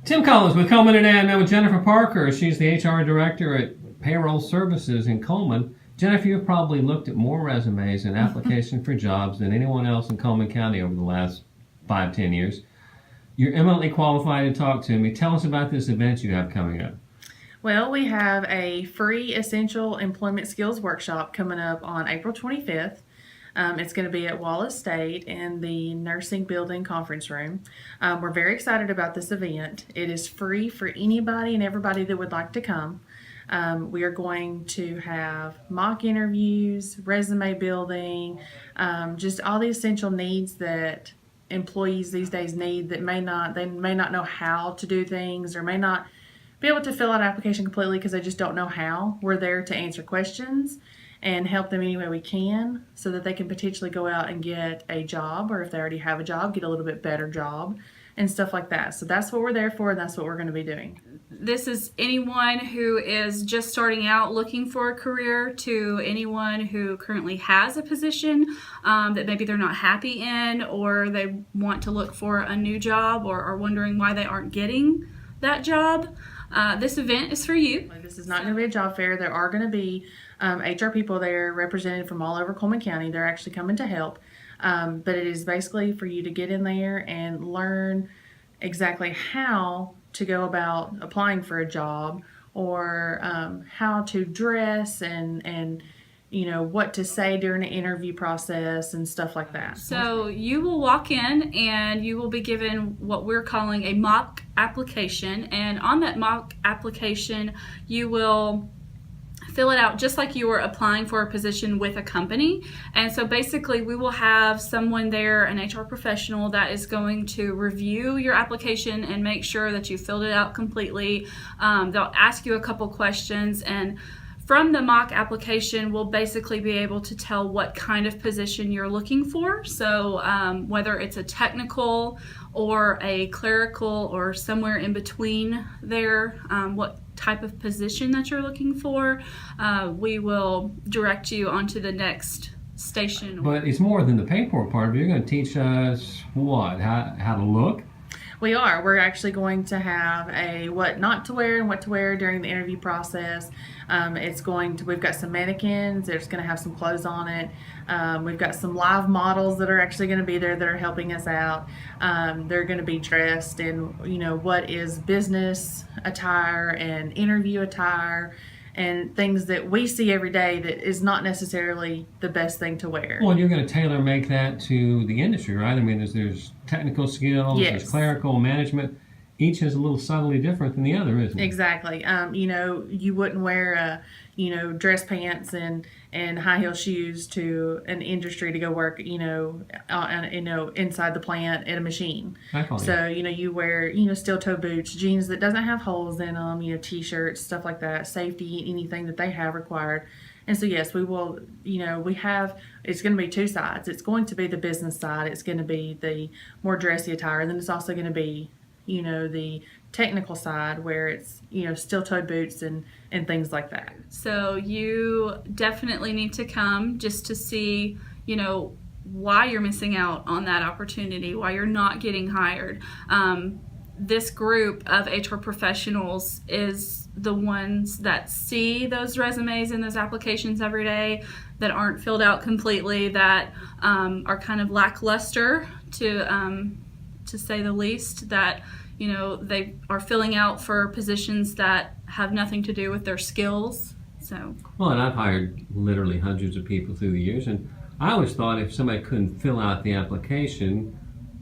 Tim Collins with Cullman today. I'm with Jennifer Parker. She's the HR director at Payroll Services in Cullman. Jennifer, you've probably looked at more resumes and applications for jobs than anyone else in Cullman County over the last 5-10 years. You're eminently qualified to talk to me. Tell us about this event you have coming up. Well, we have a free essential employment skills workshop coming up on April 25th. It's going to be at Wallace State in the nursing building conference room. We're very excited about this event. It is free for anybody and everybody that would like to come. We are going to have mock interviews, resume building, just all the essential needs that employees these days need that they may not know how to do things or may not be able to fill out an application completely because they just don't know how. We're there to answer questions and help them any way we can so that they can potentially go out and get a job, or if they already have a job, get a little bit better job and stuff like that. So that's what we're there for, and that's what we're going to be doing. This is anyone who is just starting out looking for a career to anyone who currently has a position that maybe they're not happy in, or they want to look for a new job or are wondering why they aren't getting that job. This event is for you. This is not going to be a job fair. There are going to be HR people there represented from all over Cullman County. They're actually coming to help. But it is basically for you to get in there and learn exactly how to go about applying for a job, or how to dress and you know what to say during the interview process and stuff like that. So you will walk in and you will be given what we're calling a mock application, and on that mock application you will fill it out just like you were applying for a position with a company. And so basically we will have someone there, an HR professional, that is going to review your application and make sure that you filled it out completely. They'll ask you a couple questions, and from the mock application we'll basically be able to tell what kind of position you're looking for. So whether it's a technical or a clerical or somewhere in between there, what type of position that you're looking for, we will direct you onto the next station. But it's more than the paperwork part of it. You're going to teach us what? How to look? We are. We're actually going to have a what not to wear and what to wear during the interview process. We've got some mannequins. There's going to have some clothes on it. We've got some live models that are actually going to be there that are helping us out. They're going to be dressed in, what is business attire and interview attire, and things that we see every day that is not necessarily the best thing to wear. Well, you're going to tailor make that to the industry, right? I mean, there's technical skills, Yes. There's clerical, management. Each is a little subtly different than the other, isn't it? Exactly. You wouldn't wear dress pants and high heel shoes to an industry to go work, inside the plant at a machine. So, you wear, steel toe boots, jeans that doesn't have holes in them, t-shirts, stuff like that, safety, anything that they have required. And so, yes, we will, it's going to be two sides. It's going to be the business side. It's going to be the more dressy attire. And then it's also going to be the technical side where it's, steel-toed boots and things like that. So you definitely need to come just to see, why you're missing out on that opportunity, why you're not getting hired. This group of HR professionals is the ones that see those resumes and those applications every day that aren't filled out completely, that are kind of lackluster to say the least, that they are filling out for positions that have nothing to do with their skills. Well, and I've hired literally hundreds of people through the years, and I always thought if somebody couldn't fill out the application,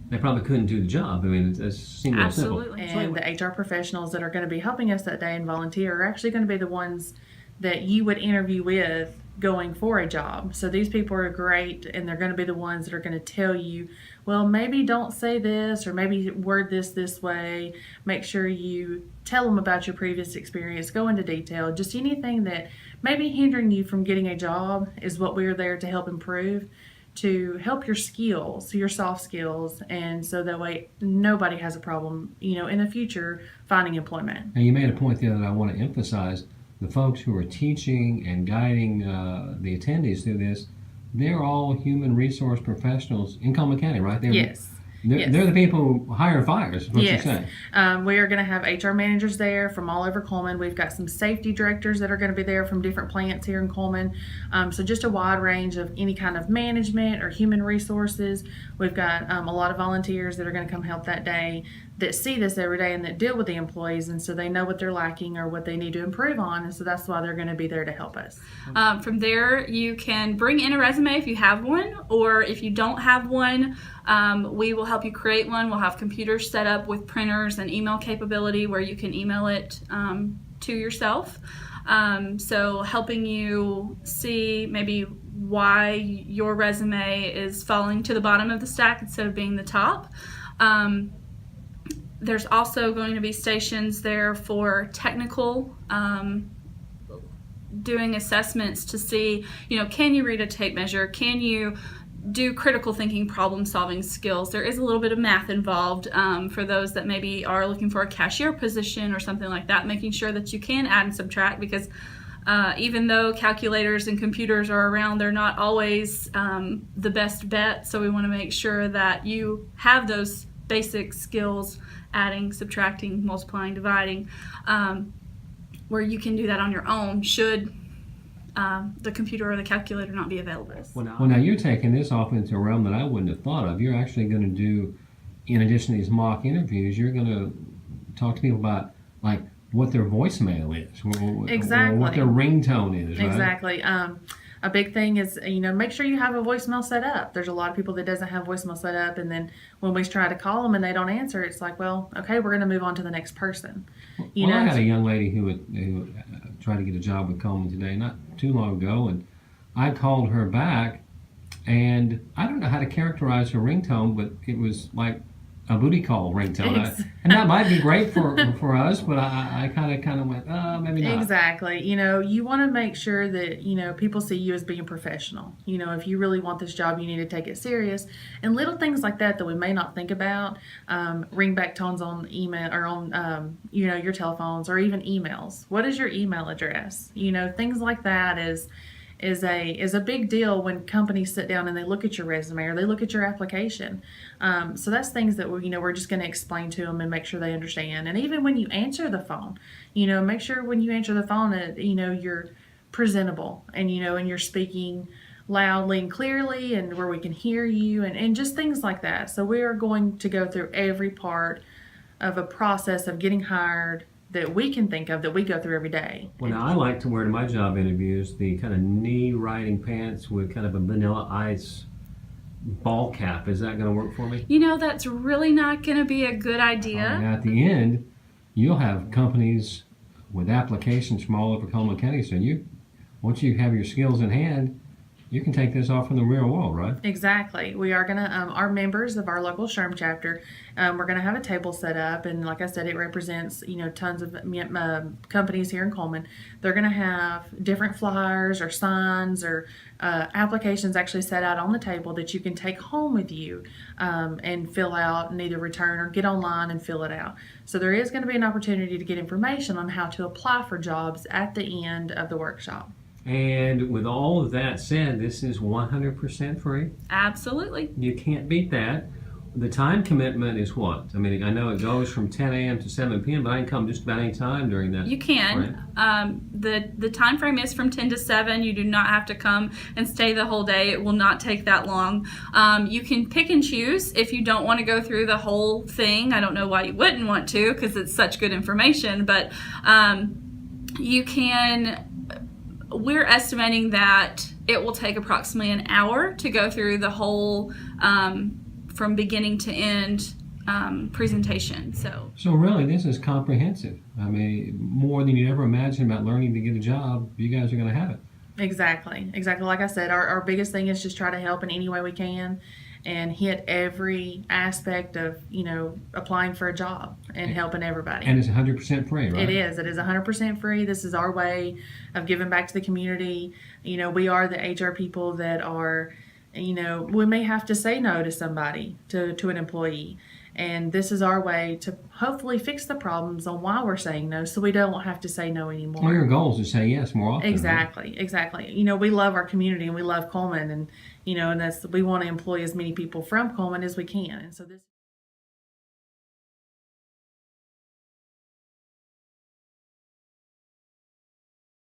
they probably couldn't do the job. I mean, it seems real simple. Absolutely. And the HR professionals that are going to be helping us that day and volunteer are actually going to be the ones that you would interview with going for a job. So these people are great, and they're going to be the ones that are going to tell you, well, maybe don't say this, or maybe word this way. Make sure you tell them about your previous experience, go into detail. Just anything that may be hindering you from getting a job is what we're there to help improve, to help your skills, your soft skills, and so that way nobody has a problem, in the future finding employment. Now, you made a point there that I want to emphasize. The folks who are teaching and guiding the attendees through this, they're all human resource professionals in Cullman County, right? Yes. Yes. They're the people who hire and fire, is what Yes. you're saying. We are going to have HR managers there from all over Cullman. We've got some safety directors that are going to be there from different plants here in Cullman. So just a wide range of any kind of management or human resources. We've got a lot of volunteers that are going to come help that day, that see this every day and that deal with the employees, and so they know what they're lacking or what they need to improve on, and so that's why they're going to be there to help us. From there, you can bring in a resume if you have one, or if you don't have one, we will help you create one. We'll have computers set up with printers and email capability where you can email it to yourself. So helping you see maybe why your resume is falling to the bottom of the stack instead of being the top. There's also going to be stations there for technical doing assessments to see, can you read a tape measure? Can you do critical thinking, problem solving skills? There is a little bit of math involved for those that maybe are looking for a cashier position or something like that, making sure that you can add and subtract, because even though calculators and computers are around, they're not always the best bet. So we want to make sure that you have those basic skills, adding, subtracting, multiplying, dividing, where you can do that on your own should the computer or the calculator not be available. Well, now you're taking this off into a realm that I wouldn't have thought of. You're actually going to do, in addition to these mock interviews, you're going to talk to people about like what their voicemail is, Exactly. or what their ringtone is, right? Exactly. A big thing is, make sure you have a voicemail set up. There's a lot of people that doesn't have voicemail set up, and then when we try to call them and they don't answer, it's like, well, okay, we're going to move on to the next person. I had a young lady who tried to get a job with Cullman today, not too long ago, and I called her back, and I don't know how to characterize her ringtone, but it was like a booty call ringtone. And that might be great for us, but I kind of went, maybe not. Exactly. You want to make sure that, people see you as being professional. If you really want this job, you need to take it serious. And little things like that we may not think about, ringback tones on email or on, your telephones or even emails. What is your email address? Things like that is a big deal when companies sit down and they look at your resume or they look at your application. So that's things that we're just going to explain to them and make sure they understand. And even when you answer the phone, make sure when you answer the phone that you're presentable and and you're speaking loudly and clearly and where we can hear you and just things like that. So we are going to go through every part of a process of getting hired that we can think of that we go through every day. Well, now I like to wear to my job interviews the kind of knee-riding pants with kind of a Vanilla Ice ball cap. Is that going to work for me? That's really not going to be a good idea. At the end, you'll have companies with applications from all over Cullman County. So once you have your skills in hand, you can take this off in the real world, right? Exactly. We are going to, our members of our local SHRM chapter, we're going to have a table set up. And like I said, it represents, tons of companies here in Cullman. They're going to have different flyers or signs or applications actually set out on the table that you can take home with you and fill out and either return or get online and fill it out. So there is going to be an opportunity to get information on how to apply for jobs at the end of the workshop. And with all of that said, this is 100% free. Absolutely. You can't beat that. The time commitment is what? I mean, I know it goes from 10 a.m. to 7 p.m., but I can come just about any time during that. You can. The time frame is from 10 to 7. You do not have to come and stay the whole day. It will not take that long. You can pick and choose if you don't want to go through the whole thing. I don't know why you wouldn't want to, because it's such good information, but you can. We're estimating that it will take approximately an hour to go through the whole from beginning to end presentation. So really, this is comprehensive. I mean, more than you ever imagined about learning to get a job, you guys are going to have it. Exactly. Like I said, our biggest thing is just try to help in any way we can and hit every aspect of, applying for a job and helping everybody. And it's 100% free, right? It is 100% free. This is our way of giving back to the community. We are the HR people that are, we may have to say no to somebody, to an employee. And this is our way to hopefully fix the problems on why we're saying no, so we don't have to say no anymore. Well, your goal is to say yes more often. Exactly, right? Exactly. We love our community and we love Cullman, and and we want to employ as many people from Cullman as we can. And so this.